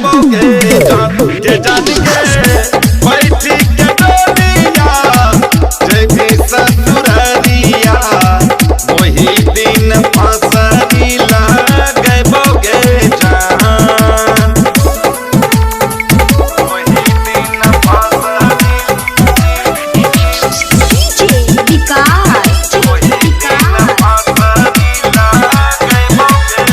गए जान के जान के बैठी के डोलिया जैबी ससुररिया वही दिन फसरी लगे बोगे जान वही दिन फसरी विकास वही दिन फसरी लगे बोगे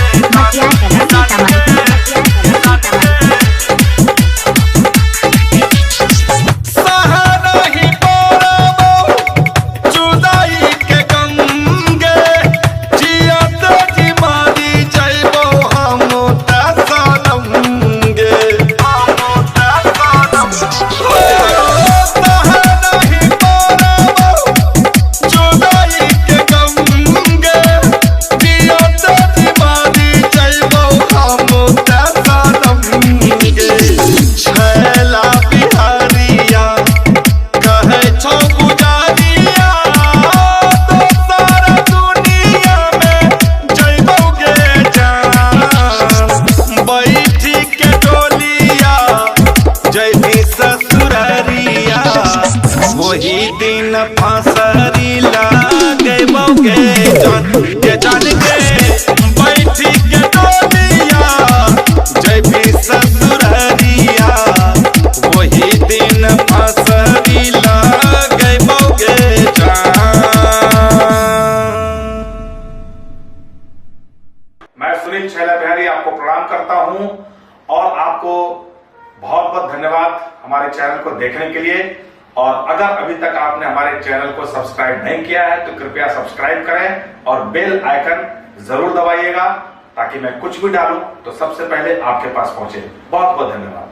वही दिन फसरी लगे बोगे जान के जान के बैठी के डोलिया जैबी ससुररिया वही दिन फसरी लगे बोगे जान। मैं सुनील छैला बिहारी आपको प्रणाम करता हूं और आपको बहुत बहुत धन्यवाद हमारे चैनल को देखने के लिए। और अगर अभी तक आपने हमारे चैनल को सब्सक्राइब नहीं किया है तो कृपया सब्सक्राइब करें और बेल आइकन जरूर दबाइएगा ताकि मैं कुछ भी डालूं तो सबसे पहले आपके पास पहुंचे। बहुत बहुत धन्यवाद।